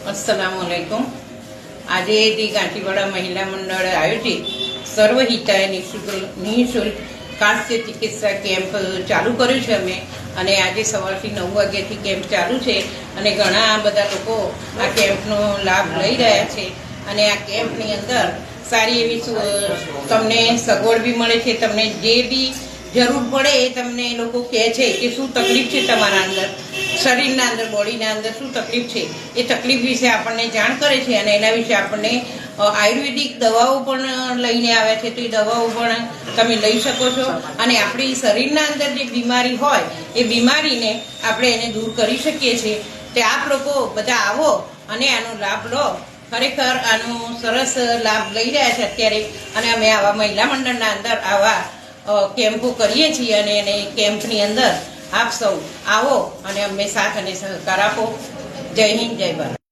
अस्सलामुअलैकुम। आज दी गांठीवाड़ा महिला मंडल आयोजित सर्वहिताय निःशुल्क कांस्य चिकित्सा केम्प चालू कर्यो छे अमे अने आज सवारथी 9 वाग्याथी केम्प चालू छे अने घणा बधा लोको आ केम्पनो लाभ लई रह्या छे अने आ केम्पनी अंदर सारी एवी तमने सगवड बी मळे छे। तमने जे बी जरूर पड़े ए तमने लोको कहे छे कि शुं तकलीफ छे तमारा अंदर शरीरना अंदर बॉडीना अंदर शुं तकलीफ छे ए तकलीफ विषे आपणे जाण करे छे अने एना विषे आपणे आयुर्वेदिक दवाओ पण लईने आवे छे। तो ए दवाओ पण तमे लई शको छो अने आपणी शरीरना अंदर जे बीमारी होय ए बीमारीने आपणे एने दूर करी शकीए छीए। ते आप लोको बधा आवो अने आनो लाभ लो। खरेखर आनो सरस लाभ लई रह्या छे अत्यारे अने अमे आवा महिला मंडळना अंदर आवा केम्पो करीए छीए अने एने केम्पनी अंदर आप सौ आवो अने अमे साथ अने सहकार आपो। जय हिंद, जय भारत।